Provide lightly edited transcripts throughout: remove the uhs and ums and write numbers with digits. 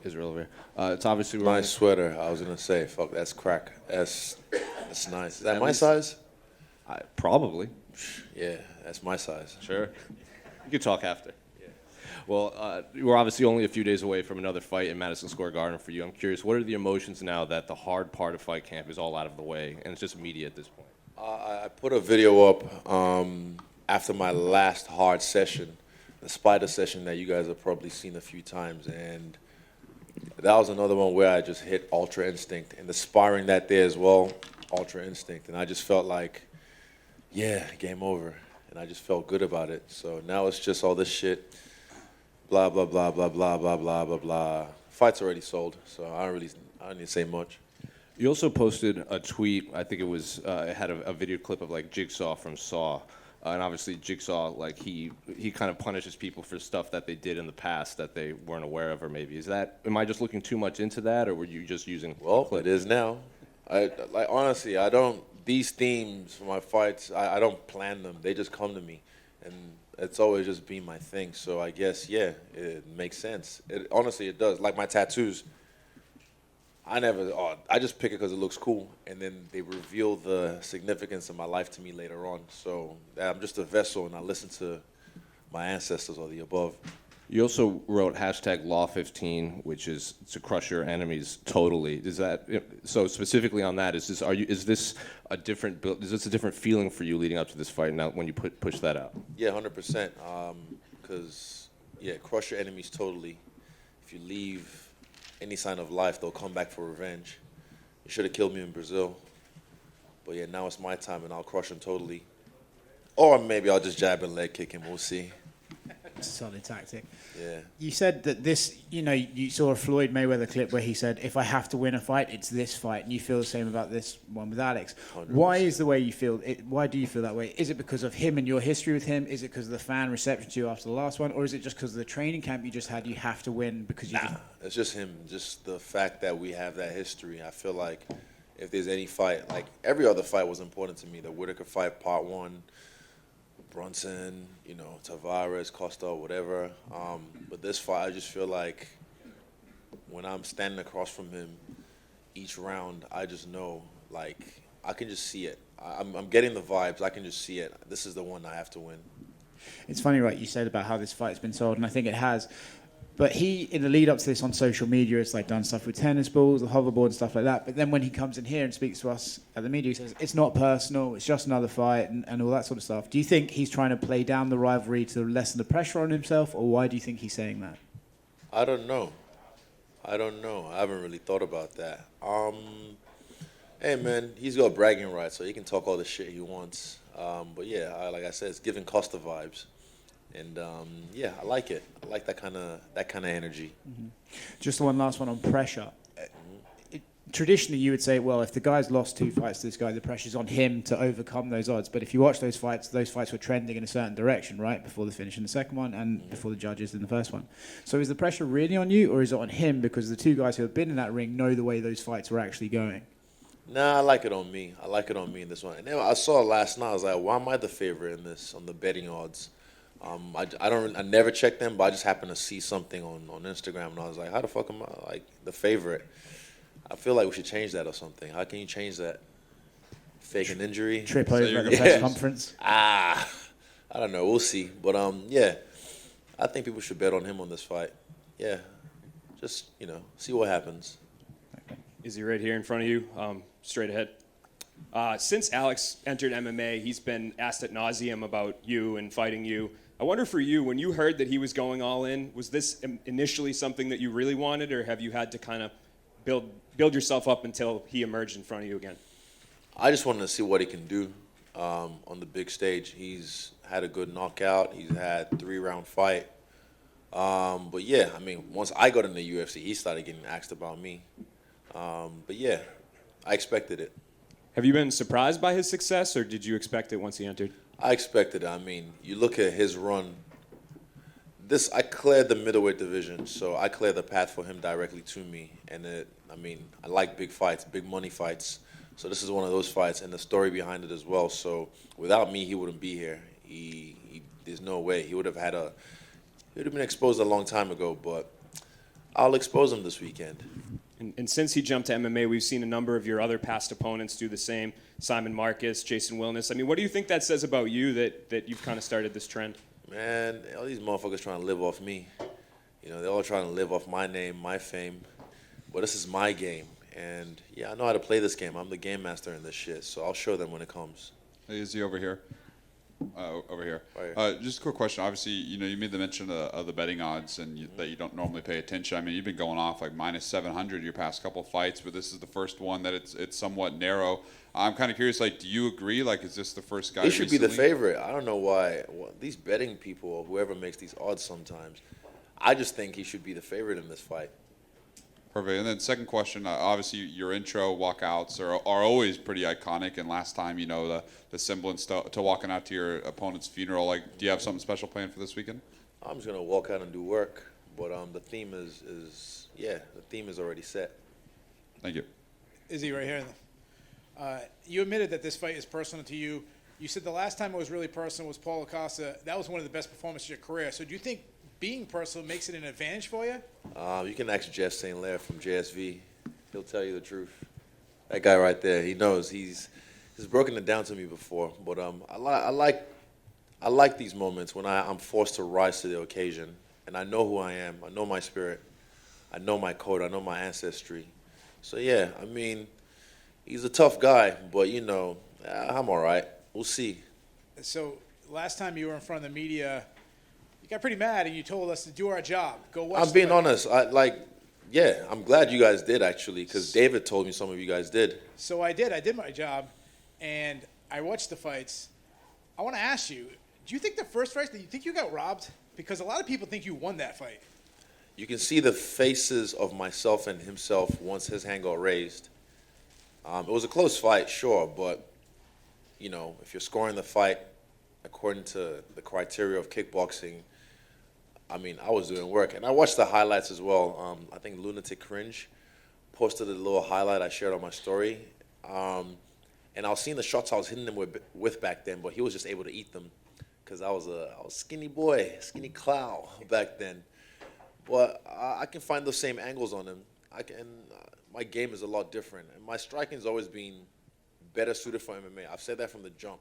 Israel over here. It's obviously Nice sweater. I was gonna say, fuck, that's crack. That's nice. Is that my size? Probably. Yeah, that's my size. Sure. You can talk after. Yeah. Well, we're obviously only a few days away from another fight in Madison Square Garden for you. I'm curious, what are the emotions now that the hard part of fight camp is all out of the way and it's just media at this point? I put a video up after my last hard session, the spider session that you guys have probably seen a few times, and that was another one where I just hit Ultra Instinct, and the sparring that day as well, Ultra Instinct, and I just felt like, yeah, game over, and I just felt good about it. So now it's just all this shit, blah blah blah blah blah blah blah blah blah. Fight's already sold, so I don't need to say much. You also posted a tweet. I think it had a video clip of like Jigsaw from Saw, and obviously Jigsaw, like he kind of punishes people for stuff that they did in the past that they weren't aware of, or maybe am I just looking too much into that, or were you just using? Well, it is now. Honestly, I don't. These themes for my fights, I don't plan them. They just come to me, and it's always just been my thing. So I guess it makes sense. Honestly, it does. Like my tattoos. I just pick it because it looks cool, and then they reveal the significance of my life to me later on. So I'm just a vessel, and I listen to my ancestors or the above. You also wrote #Law15, which is to crush your enemies totally. Is that so? Specifically on that, is this a different feeling for you leading up to this fight now when you push that out? Yeah, 100%. Because crush your enemies totally. If you leave any sign of life, they'll come back for revenge. You should have killed me in Brazil, but yeah, now it's my time, and I'll crush him totally. Or maybe I'll just jab and leg kick him. We'll see. Solid tactic. Yeah. You said that this, you saw a Floyd Mayweather clip where he said, if I have to win a fight, it's this fight. And you feel the same about this one with Alex. 100%. Why is the way you feel, why do you feel that way? Is it because of him and your history with him? Is it because of the fan reception to you after the last one? Or is it just because of the training camp you just had, you have to win because you It's just him. Just the fact that we have that history. I feel like if there's any fight, like every other fight was important to me. The Whitaker fight, part 1, Brunson, Tavares, Costa, whatever. But this fight, I just feel like when I'm standing across from him each round, I just know, like, I can just see it. I'm getting the vibes. I can just see it. This is the one I have to win. It's funny, right? You said about how this fight's been sold, and I think it has. But he, in the lead up to this on social media, it's like done stuff with tennis balls, the hoverboard and stuff like that. But then when he comes in here and speaks to us at the media, he says, it's not personal, it's just another fight and all that sort of stuff. Do you think he's trying to play down the rivalry to lessen the pressure on himself, or why do you think he's saying that? I don't know. I haven't really thought about that. Hey, man, he's got bragging rights, so he can talk all the shit he wants. But yeah, like I said, it's giving Costa vibes. And I like it. I like that kind of energy. Mm-hmm. Just one last one on pressure. Traditionally, you would say, well, if the guy's lost 2 fights to this guy, the pressure's on him to overcome those odds. But if you watch those fights were trending in a certain direction, right, before the finish in the second one and before the judges in the first one. So is the pressure really on you, or is it on him because the 2 guys who have been in that ring know the way those fights were actually going? Nah, I like it on me. In this one. And then I saw last night. I was like, why am I the favorite in this on the betting odds? I never check them, but I just happened to see something on Instagram, and I was like, how the fuck am I like the favorite? I feel like we should change that or something. How can you change that? Fake an injury? Trip over at the press conference? I don't know. We'll see. But I think people should bet on him on this fight. Yeah, just see what happens. Is he right here in front of you? Straight ahead. Since Alex entered MMA, he's been asked ad nauseum about you and fighting you. I wonder for you, when you heard that he was going all in, was this initially something that you really wanted, or have you had to kind of build yourself up until he emerged in front of you again? I just wanted to see what he can do on the big stage. He's had a good knockout. He's had 3-round fight. But yeah, I mean, once I got in the UFC, he started getting asked about me. But yeah, I expected it. Have you been surprised by his success, or did you expect it once he entered? I expected it. I mean, you look at his run. I cleared the middleweight division, so I cleared the path for him directly to me. And I like big fights, big money fights. So this is one of those fights, and the story behind it as well. So without me, he wouldn't be here. There's no way he would have been exposed a long time ago. But I'll expose him this weekend. And since he jumped to MMA, we've seen a number of your other past opponents do the same. Simon Marcus, Jason Wilness. I mean, what do you think that says about you that you've kind of started this trend? Man, all these motherfuckers trying to live off me. You know, they're all trying to live off my name, my fame. But this is my game. And, yeah, I know how to play this game. I'm the game master in this shit. So I'll show them when it comes. Hey, is he over here? Over here. Right here. Just a quick question. Obviously, you know, you made the mention of the betting odds and that you don't normally pay attention. I mean, you've been going off like minus 700 your past couple fights, but this is the first one that it's somewhat narrow. I'm kind of curious, like, do you agree? Like, is this the first guy He should be the recently? favorite. I don't know why. These betting people or whoever makes these odds sometimes, I just think he should be the favorite in this fight. Perfect. And then second question, obviously your intro walkouts are always pretty iconic. And last time, you know, the semblance to walking out to your opponent's funeral, like, do you have something special planned for this weekend? I'm just going to walk out and do work. But the theme is the theme is already set. Thank you. Izzy, right here. You admitted that this fight is personal to you. You said the last time it was really personal was Paul Acosta. That was one of the best performances of your career. So do you think being personal makes it an advantage for you? You can ask Jeff St. Lair from JSV. He'll tell you the truth. That guy right there, he knows. He's broken it down to me before. But I like these moments when I'm forced to rise to the occasion. And I know who I am. I know my spirit. I know my code. I know my ancestry. So, yeah, I mean, he's a tough guy. But, you know, I'm all right. We'll see. So last time you were in front of the media, you got pretty mad and you told us to do our job. Go watch. I'm being honest. I'm glad you guys did, actually, because David told me some of you guys did. So I did. I did my job, and I watched the fights. I want to ask you, do you think the first fight, do you think you got robbed? Because a lot of people think you won that fight. You can see the faces of myself and himself once his hand got raised. It was a close fight, sure, but, you know, if you're scoring the fight according to the criteria of kickboxing, I mean, I was doing work. And I watched the highlights as well. I think Lunatic Cringe posted a little highlight I shared on my story. And I was seeing the shots I was hitting him with back then, but he was just able to eat them because I was a skinny boy, skinny clown back then. But I can find those same angles on him. My game is a lot different. And my striking's always been better suited for MMA. I've said that from the jump.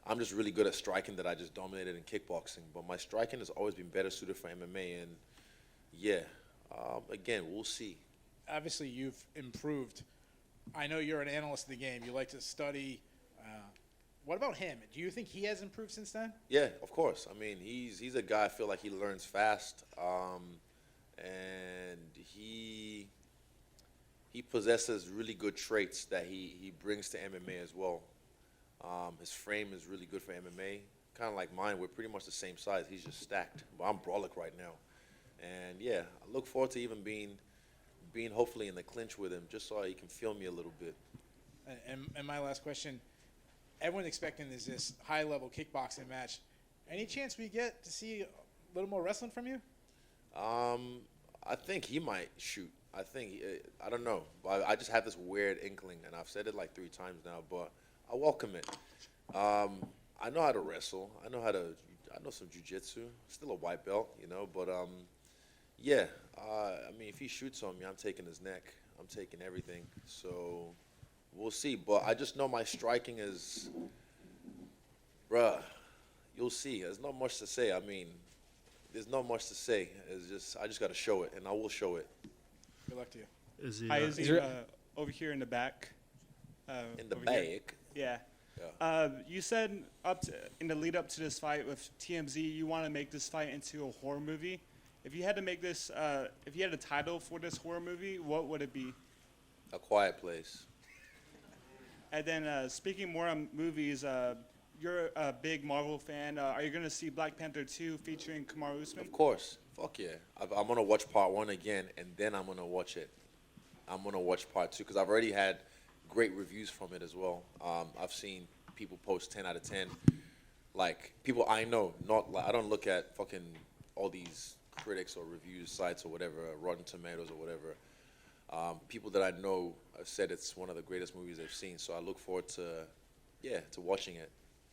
I'm just really good at striking that I just dominated in kickboxing. But my striking has always been better suited for MMA. And, yeah, again, we'll see. Obviously, you've improved. I know you're an analyst of the game. You like to study. What about him? Do you think he has improved since then? Yeah, of course. I mean, he's a guy I feel like he learns fast. And he possesses really good traits that he brings to MMA as well. His frame is really good for MMA. Kind of like mine, we're pretty much the same size. He's just stacked. But I'm brolic right now. And, yeah, I look forward to even being hopefully in the clinch with him just so he can feel me a little bit. And my last question, everyone's expecting this high-level kickboxing match. Any chance we get to see a little more wrestling from you? I think he might shoot. I don't know. I just have this weird inkling, and I've said it like 3 times now, but I welcome it. I know how to wrestle. I know some jiu-jitsu. Still a white belt, you know, but yeah. I mean, if he shoots on me, I'm taking his neck. I'm taking everything. So we'll see. But I just know my striking is, bruh, you'll see. There's not much to say. I mean, there's not much to say. I just got to show it, and I will show it. Good luck to you. Hi, Izzy. Over here in the back. In the over here. back. Yeah. Yeah. You said in the lead up to this fight with TMZ, you want to make this fight into a horror movie. If you had to make this, if you had a title for this horror movie, what would it be? A Quiet Place. And then speaking more on movies, you're a big Marvel fan. Are you going to see Black Panther 2 featuring Kamaru Usman? Of course. Fuck yeah. I'm going to watch part 1 again, and then I'm going to watch it. I'm going to watch part 2 because I've already had great reviews from it as well. I've seen people post 10 out of 10. Like, people I know, I don't look at fucking all these critics or reviews sites or whatever, Rotten Tomatoes or whatever. People that I know have said it's one of the greatest movies they've seen, so I look forward to watching it.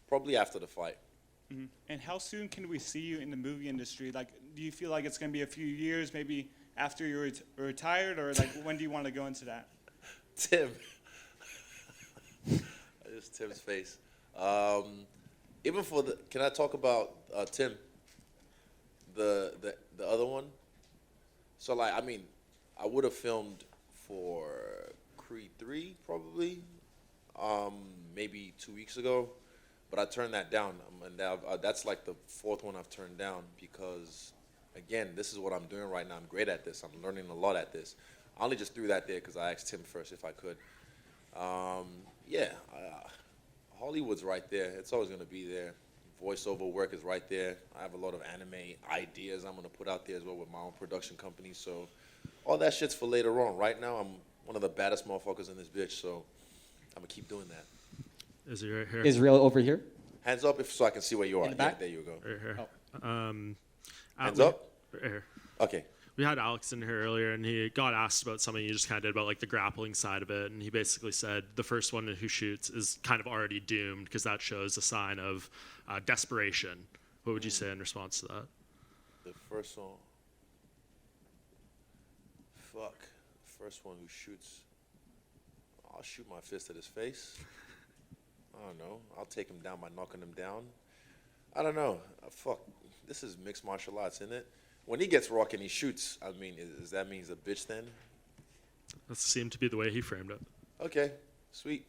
Probably after the fight. Mm-hmm. And how soon can we see you in the movie industry? Like, do you feel like it's going to be a few years, maybe after you're retired, or like when do you want to go into that? Tim. Just Tim's face. Even for the, can I talk about Tim? The other one. So like, I mean, I would have filmed for Creed 3 probably, maybe 2 weeks ago, but I turned that down. And now, that's like the fourth one I've turned down because, again, this is what I'm doing right now. I'm great at this. I'm learning a lot at this. I only just threw that there because I asked Tim first if I could. Hollywood's right there. It's always going to be there. Voiceover work is right there. I have a lot of anime ideas I'm going to put out there as well with my own production company. So all that shit's for later on. Right now, I'm one of the baddest motherfuckers in this bitch, so I'm going to keep doing that. Is he right here? Israel over here. Hands up so I can see where you are. In the back? Yeah, there you go. Right here. Hands up? Right here. Okay. We had Alex in here earlier, and he got asked about something you just kind of did about like the grappling side of it, and he basically said the first one who shoots is kind of already doomed because that shows a sign of desperation. What would you say in response to that? The first one. Fuck. First one who shoots. I'll shoot my fist at his face. I don't know. I'll take him down by knocking him down. I don't know. Fuck. This is mixed martial arts, isn't it? When he gets rock and he shoots, I mean, does that mean he's a bitch then? That seemed to be the way he framed it. Okay, sweet.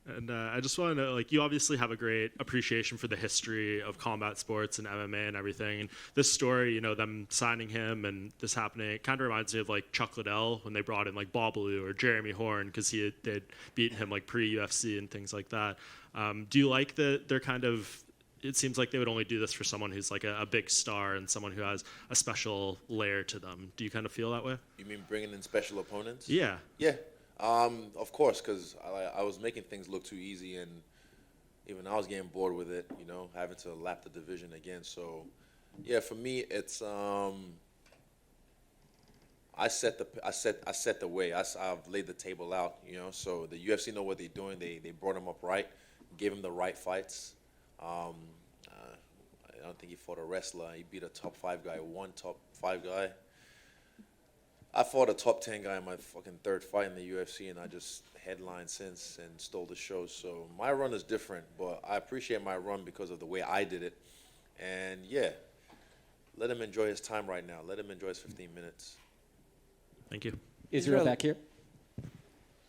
And I just want to know, like, you obviously have a great appreciation for the history of combat sports and MMA and everything. And this story, you know, them signing him and this happening, it kind of reminds me of, like, Chuck Liddell when they brought in, like, Babalu or Jeremy Horn because they'd beaten him, like, pre-UFC and things like that. Do you like that they're kind of... It seems like they would only do this for someone who's like a big star and someone who has a special layer to them. Do you kind of feel that way? You mean bringing in special opponents? Yeah. Yeah, of course, because I was making things look too easy, and even I was getting bored with it, you know, having to lap the division again. So, yeah, for me, it's I set the way. I've laid the table out, you know. So the UFC know what they're doing. They brought him up right, gave him the right fights. I don't think he fought a wrestler. He beat a top 5 guy, one top 5 guy. I fought a top 10 guy in my fucking third fight in the UFC, and I just headlined since and stole the show. So my run is different, but I appreciate my run because of the way I did it. And yeah, let him enjoy his time right now. Let him enjoy his 15 minutes. Thank you. Israel back here.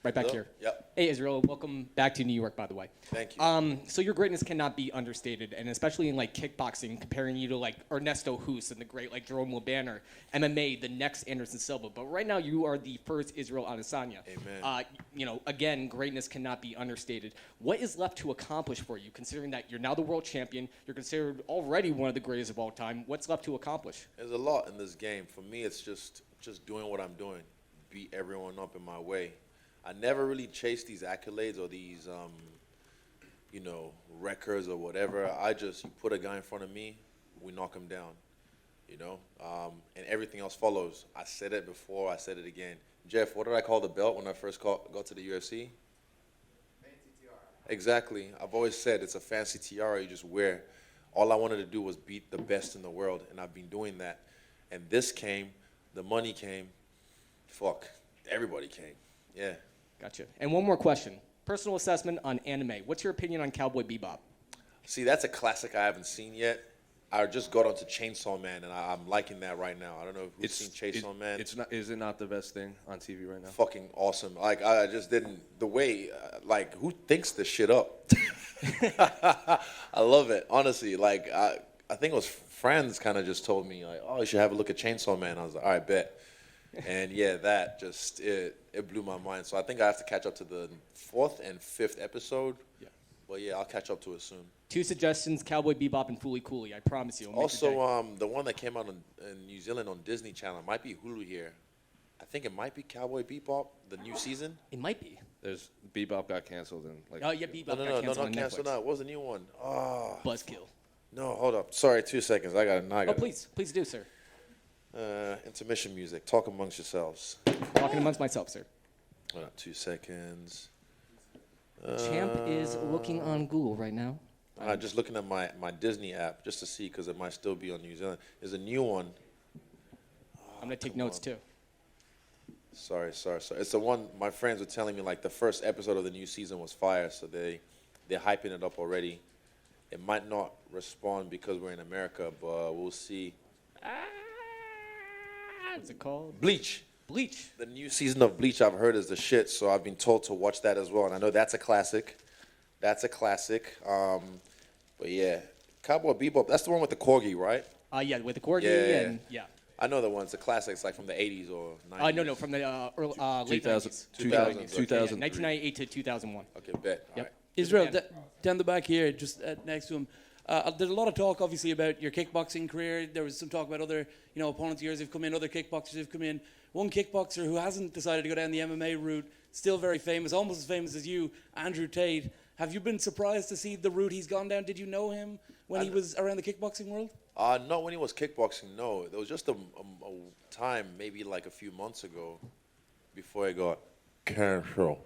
Right back Hello? here. Yep. Hey, Israel. Welcome back to New York, by the way. Thank you. So your greatness cannot be understated, and especially in like kickboxing, comparing you to like Ernesto Hus and the great like Jerome Banner, MMA, the next Anderson Silva. But right now, you are the first Israel Adesanya. Amen. You know, again, greatness cannot be understated. What is left to accomplish for you, considering that you're now the world champion, you're considered already one of the greatest of all time? What's left to accomplish? There's a lot in this game. For me, it's just doing what I'm doing, beat everyone up in my way. I never really chase these accolades or these, you know, records or whatever. You put a guy in front of me, we knock him down, you know, and everything else follows. I said it before, I said it again. Jeff, what did I call the belt when I first got to the UFC? Fancy tiara. Exactly. I've always said it's a fancy tiara you just wear. All I wanted to do was beat the best in the world, and I've been doing that. And this came, the money came, fuck, everybody came. Yeah. Gotcha. And one more question. Personal assessment on anime. What's your opinion on Cowboy Bebop? See, that's a classic I haven't seen yet. I just got onto Chainsaw Man, and I'm liking that right now. I don't know who's seen Chainsaw Man. It's not. Is it not the best thing on TV right now? Fucking awesome. Like, I just didn't, the way, like, who thinks this shit up? I love it, honestly. Like, I think it was friends kind of just told me, like, oh, you should have a look at Chainsaw Man. I was like, all right, bet. And yeah, that just, it blew my mind. So I think I have to catch up to the 4th and 5th episode. Yeah. But yeah, I'll catch up to it soon. 2 suggestions, Cowboy Bebop and Fooly Cooley. I promise you. Also, the one that came out in New Zealand on Disney Channel, might be Hulu here. I think it might be Cowboy Bebop, the new season. It might be. There's Bebop got canceled and like. Oh yeah, Bebop got No, canceled on not canceled. Netflix. No, it was a new one. Oh. Buzzkill. No, hold up. Sorry, 2 seconds. I got it. Oh, please do, sir. Intermission music. Talk amongst yourselves. Talking amongst myself, sir. Hold up, 2 seconds. Champ is looking on Google right now. Just looking at my Disney app just to see because it might still be on New Zealand. There's a new one. I'm gonna take notes too. Sorry. It's the one my friends were telling me, like, the first episode of the new season was fire, so they're hyping it up already. It might not respond because we're in America, but we'll see. What's it called? Bleach. Bleach. The new season of Bleach I've heard is the shit, so I've been told to watch that as well. And I know that's a classic. But yeah, Cowboy Bebop, that's the one with the corgi, right? Yeah, with the corgi Yeah. and yeah. I know the ones, the classics, like from the 80s or 90s. No, from the late 2000, 90s. 2000, Yeah, 2000. 1998 to 2001. Okay, bet. Yep. All right. Israel, Yeah. down the back here, just next to him. There's a lot of talk, obviously, about your kickboxing career. There was some talk about other, opponents of yours who've come in, other kickboxers who've come in. One kickboxer who hasn't decided to go down the MMA route, still very famous, almost as famous as you, Andrew Tate. Have you been surprised to see the route he's gone down? Did you know him when he was around the kickboxing world? Not when he was kickboxing, no. There was just a time, maybe like a few months ago, before I got canceled.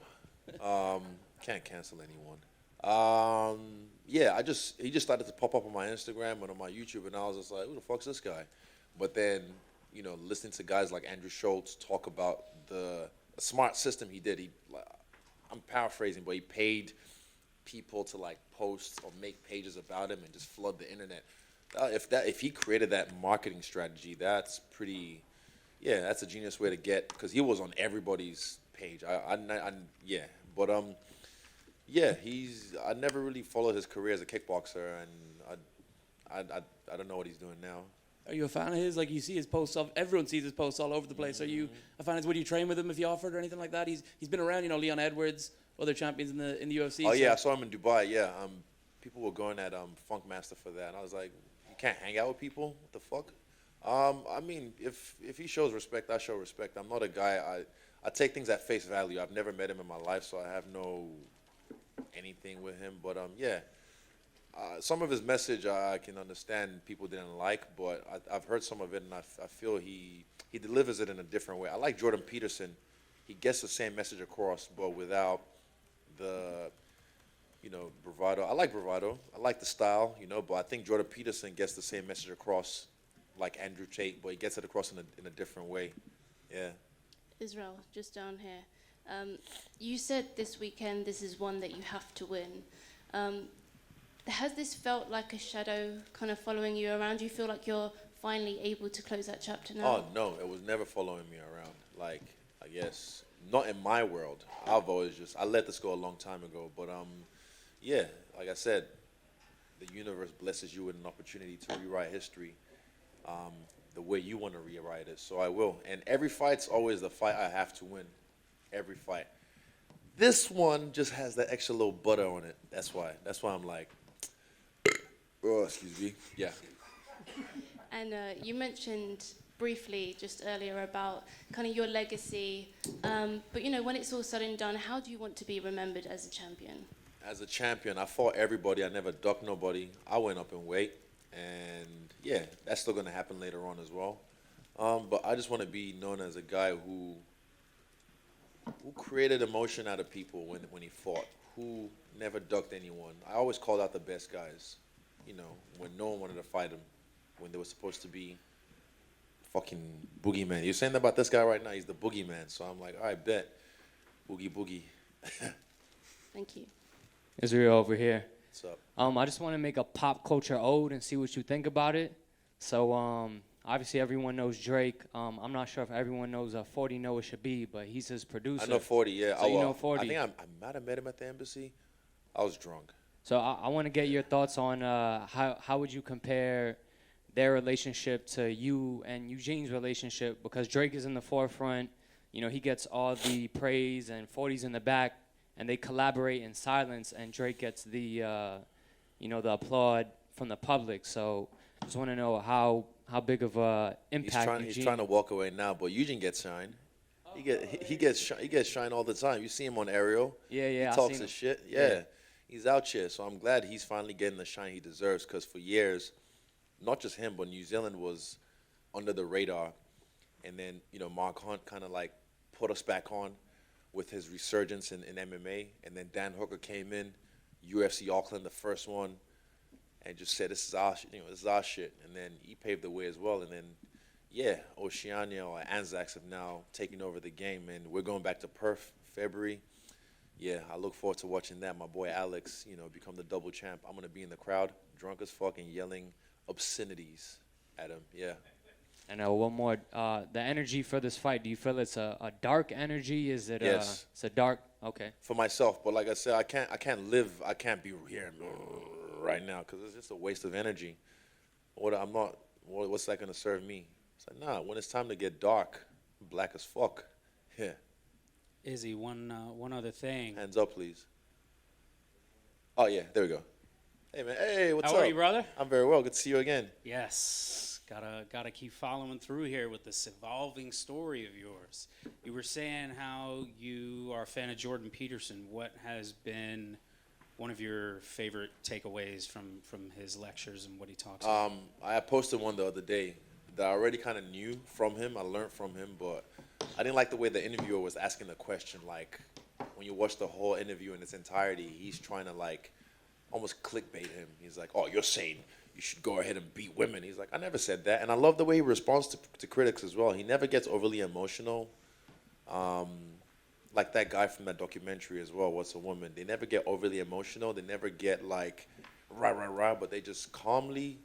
Can't cancel anyone. Yeah, he just started to pop up on my Instagram and on my YouTube, and I was just like, who the fuck's this guy? But then, listening to guys like Andrew Schultz talk about the smart system he did, I'm paraphrasing, but he paid people to like post or make pages about him and just flood the internet. If he created that marketing strategy, that's that's a genius way to get, because he was on everybody's page. I never really followed his career as a kickboxer, and I don't know what he's doing now. Are you a fan of his? Like, you see his posts, everyone sees his posts all over the place. Are you a fan of his? Would you train with him if you offered or anything like that? He's been around, Leon Edwards, other champions in the UFC. Oh yeah, I saw him in Dubai. Yeah, people were going at Funk Master for that, and I was like, you can't hang out with people. What the fuck? I mean, if he shows respect, I show respect. I'm not a guy. I take things at face value. I've never met him in my life, so I have no anything with him. But some of his message I can understand people didn't like, but I've heard some of it, and I feel he delivers it in a different way. I like Jordan Peterson. He gets the same message across, but without the bravado. I like bravado. I like the style, but I think Jordan Peterson gets the same message across like Andrew Tate, but he gets it across in a different way. Yeah. Israel, just down here. You said this weekend this is one that you have to win. Has this felt like a shadow kind of following you around? Do you feel like you're finally able to close that chapter now? Oh, no, it was never following me around. Like, I guess, not in my world. I let this go a long time ago. But, yeah, like I said, the universe blesses you with an opportunity to rewrite history the way you want to rewrite it. So I will. And every fight's always the fight I have to win. Every fight. This one just has that extra little butter on it. That's why. That's why I'm like, oh, excuse me. Yeah. And you mentioned briefly just earlier about kind of your legacy. But, when it's all said and done, how do you want to be remembered as a champion? As a champion, I fought everybody. I never ducked nobody. I went up in weight. And, yeah, that's still going to happen later on as well. But I just want to be known as a guy who created emotion out of people when he fought, who never ducked anyone. I always called out the best guys, when no one wanted to fight him, when they were supposed to be fucking boogeyman. You're saying that about this guy right now? He's the boogeyman. So I'm like, all right, bet. Boogie. Thank you. Israel over here. What's up? I just want to make a pop culture ode and see what you think about it. So, obviously everyone knows Drake. I'm not sure if everyone knows 40 Noah Shabib, but he's his producer. I know 40, yeah. So you know 40. I think I might have met him at the embassy. I was drunk. So I want to get your thoughts on how would you compare their relationship to you and Eugene's relationship, because Drake is in the forefront. He gets all the praise and 40's in the back, and they collaborate in silence, and Drake gets the the applaud from the public. So I just want to know how big of a impact He's trying to walk away now, but Eugene gets shine. He gets shine all the time. You see him on Ariel. Yeah. He talks his shit. Yeah. He's out here, so I'm glad he's finally getting the shine he deserves, because for years, not just him, but New Zealand was under the radar. And then, Mark Hunt kind of like put us back on with his resurgence in MMA. And then Dan Hooker came in, UFC Auckland, the first one, and just said, this is our shit. And then he paved the way as well. And then, yeah, Oceania or Anzacs have now taken over the game, and we're going back to Perth, February. Yeah, I look forward to watching that. My boy Alex, become the double champ. I'm going to be in the crowd, drunk as fuck, and yelling obscenities at him. Yeah. And one more, the energy for this fight, do you feel it's a dark energy? Is it Yes. it's a dark, okay. For myself, but like I said, I can't be here right now because it's just a waste of energy. What's that going to serve me? It's like, nah, when it's time to get dark, black as fuck. Yeah. Izzy, one other thing. Hands up, please. Oh, yeah, there we go. Hey, man. Hey, what's up? How are you, brother? I'm very well. Good to see you again. Yes. Gotta keep following through here with this evolving story of yours. You were saying how you are a fan of Jordan Peterson. What has been one of your favorite takeaways from his lectures and what he talks about? I posted one the other day that I already kind of knew from him. I learned from him, but I didn't like the way the interviewer was asking the question. Like, when you watch the whole interview in its entirety, he's trying to, like, almost clickbait him. He's like, oh, you're saying you should go ahead and beat women. He's like, I never said that. And I love the way he responds to critics as well. He never gets overly emotional. Like that guy from that documentary as well, What's a Woman? They never get overly emotional. They never get like, rah, but they just calmly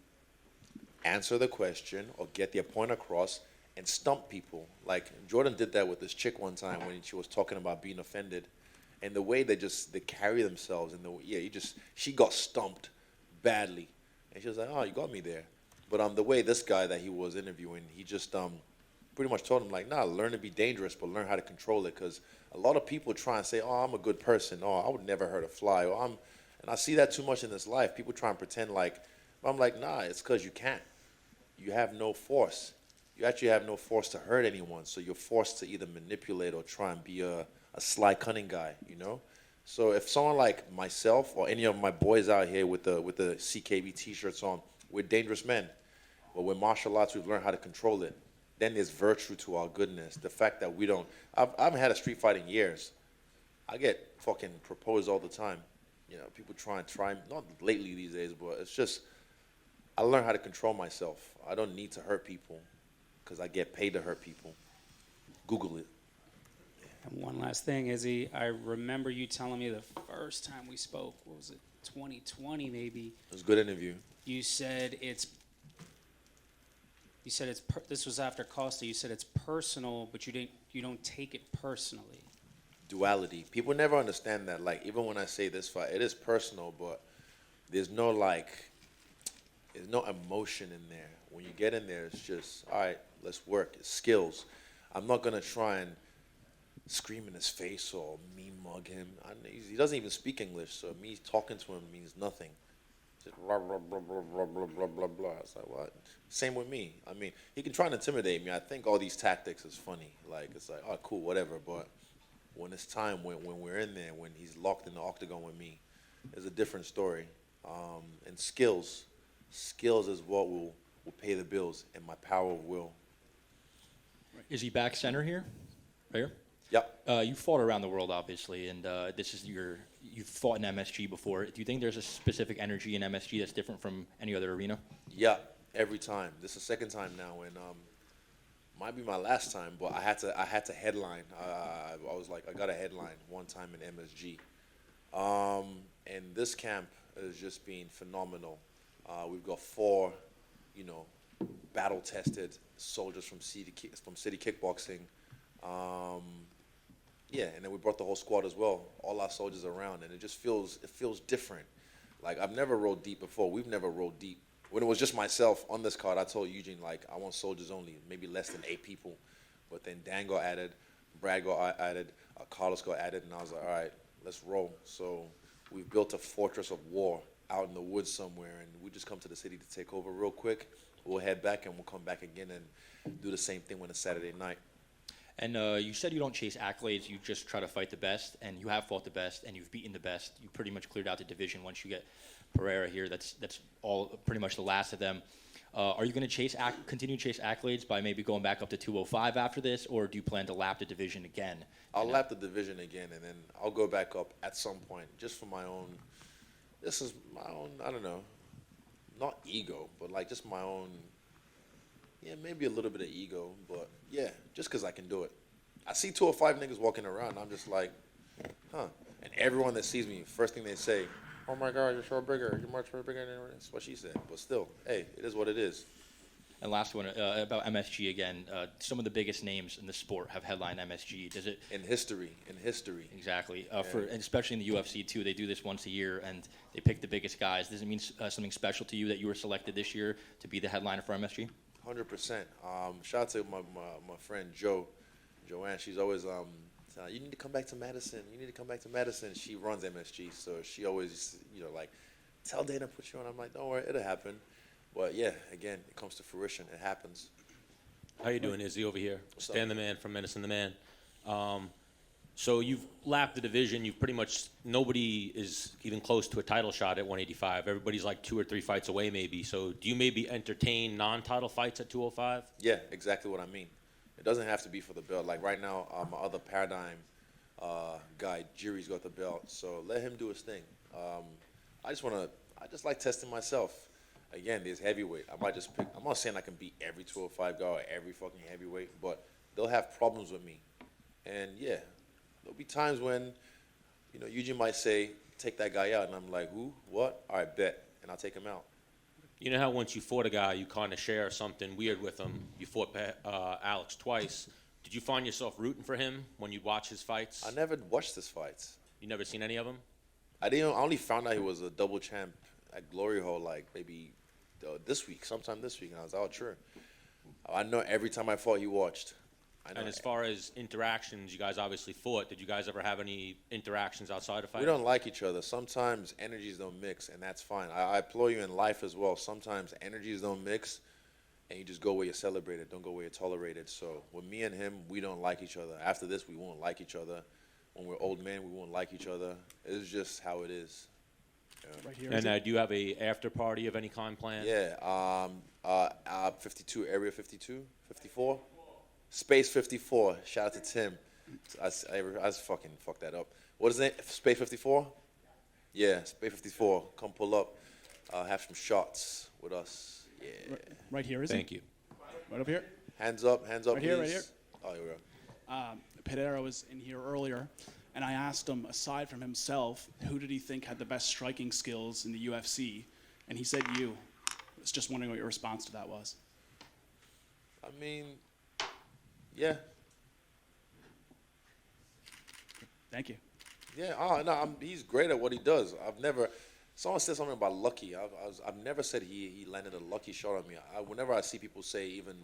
answer the question or get their point across and stump people. Like Jordan did that with this chick one time when she was talking about being offended. And the way they carry themselves, and she got stumped badly. And she was like, oh, you got me there. But the way this guy that he was interviewing, he just pretty much told him, like, nah, learn to be dangerous, but learn how to control it. Because a lot of people try and say, oh, I'm a good person. Oh, I would never hurt a fly. And I see that too much in this life. People try and pretend like, but I'm like, nah, it's because you can't. You have no force. You actually have no force to hurt anyone. So you're forced to either manipulate or try and be a sly, cunning guy, So if someone like myself or any of my boys out here with the CKB T-shirts on, we're dangerous men. But with martial arts, we've learned how to control it. Then there's virtue to our goodness. The fact that we don't... I haven't had a street fight in years. I get fucking proposed all the time. People try, not lately these days, but it's just... I learned how to control myself. I don't need to hurt people because I get paid to hurt people. Google it. And one last thing, Izzy, I remember you telling me the first time we spoke, what was it, 2020 maybe? It was a good interview. You said this was after Costa. You said it's personal, but you don't take it personally. Duality. People never understand that. Like, even when I say this fight, it is personal, but there's no emotion in there. When you get in there, it's just, all right, let's work. It's skills. I'm not gonna try and scream in his face or mean mug him. He doesn't even speak English, so me talking to him means nothing. Just blah, blah, blah, blah, blah, blah, blah, blah, blah. It's like, what? Same with me. I mean, he can try and intimidate me. I think all these tactics is funny. Like, it's like, oh, cool, whatever. But when it's time, when we're in there, when he's locked in the octagon with me, it's a different story. And skills is what will pay the bills, and my power of will. Is he back center here? Right here? Yep. You fought around the world, obviously, and you've fought in MSG before. Do you think there's a specific energy in MSG that's different from any other arena? Yeah, every time. This is the second time now, and might be my last time, but I had to headline. I was like, I got a headline one time in MSG, and this camp has just been phenomenal. We've got 4, battle-tested soldiers from City Kickboxing. Yeah, and then we brought the whole squad as well, all our soldiers around, and it feels different. Like, I've never rolled deep before. We've never rolled deep. When it was just myself on this card, I told Eugene, like, I want soldiers only, maybe less than 8 people. But then Dan got added, Brad got added, Carlos got added, and I was like, all right, let's roll. So we've built a fortress of war out in the woods somewhere, and we just come to the city to take over real quick. We'll head back, and we'll come back again and do the same thing when it's Saturday night. And you said you don't chase accolades, you just try to fight the best, and you have fought the best, and you've beaten the best. You pretty much cleared out the division once you get Pereira here. That's all pretty much the last of them. Are you going to continue to chase accolades by maybe going back up to 205 after this, or do you plan to lap the division again? I'll lap the division again, and then I'll go back up at some point, just for my own. This is my own. I don't know, not ego, but like just my own Yeah, maybe a little bit of ego, but yeah, just because I can do it. I see 205 niggas walking around, I'm just like, huh. And everyone that sees me, first thing they say, oh my God, you're so bigger. You're much bigger than that's what she said. But still, hey, it is what it is. And last one about MSG again. Some of the biggest names in the sport have headlined MSG. Does it in history? Exactly. And especially in the UFC too, they do this once a year and they pick the biggest guys. Does it mean something special to you that you were selected this year to be the headliner for MSG? 100%. Shout out to my friend Joanne. She's always you need to come back to Madison. You need to come back to Madison. She runs MSG, so she always like tell Dana put you on. I'm like, don't worry, it'll happen. But yeah, again, it comes to fruition. It happens. How you doing, Izzy, over here? Stan the Man from Medicine the Man. So you've lapped the division. You've pretty much, nobody is even close to a title shot at 185. Everybody's like 2 or 3 fights away maybe. So do you maybe entertain non-title fights at 205? Yeah, exactly what I mean. It doesn't have to be for the belt. Like right now, my other Paradigm guy, Jiri's got the belt. So let him do his thing. I just like testing myself. Again, there's heavyweight. I might just pick. I'm not saying I can beat every 205 guy or every fucking heavyweight, but they'll have problems with me. And yeah, there'll be times when, Eugene might say, take that guy out. And I'm like, who? What? All right, bet. And I'll take him out. You know how once you fought a guy, you kind of share something weird with him. You fought Alex twice. Did you find yourself rooting for him when you watch his fights? I never watched his fights. You never seen any of them? I only found out he was a double champ at Glory Hole, like maybe sometime this week, and I was out sure. I know every time I fought, he watched. And as far as interactions, you guys obviously fought. Did you guys ever have any interactions outside of fighting? We don't like each other. Sometimes energies don't mix, and that's fine. I applaud you in life as well. Sometimes energies don't mix, and you just go where you're celebrated, don't go where you're tolerated. So with me and him, we don't like each other. After this, we won't like each other. When we're old men, we won't like each other. It's just how it is. Yeah. Right here, and do you have a after party of any kind planned? Yeah, 52, Area 52, 54? Space 54, shout out to Tim. I fucking fucked that up. What is it, Space 54? Yeah, Space 54, come pull up, have some shots with us, yeah. Right here, is Thank you. Right up here? Hands up, right please. Here, right here. Oh, here we go. Pereira was in here earlier, and I asked him, aside from himself, who did he think had the best striking skills in the UFC? And he said you. I was just wondering what your response to that was. I mean, yeah. Thank you. Yeah, no, he's great at what he does. Someone said something about lucky. I've never said he landed a lucky shot on me. Whenever I see people say even,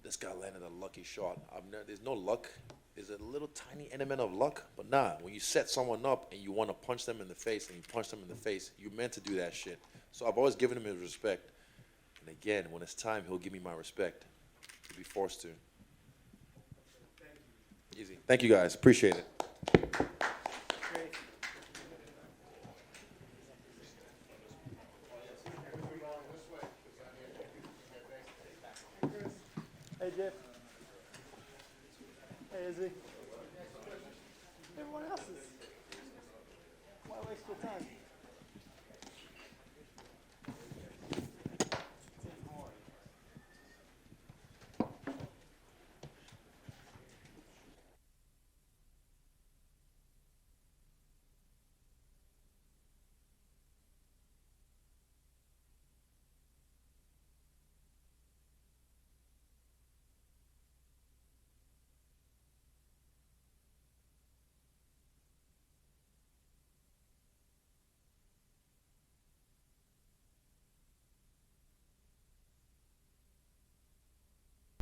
this guy landed a lucky shot, there's no luck. There's a little tiny element of luck, but nah, when you set someone up and you want to punch them in the face and you punch them in the face, you're meant to do that shit. So I've always given him his respect. And again, when it's time, he'll give me my respect. He'll be forced to. Easy. Thank you guys. Appreciate it. Hey, Jeff. Hey, Izzy. Everyone else is. Why waste your time?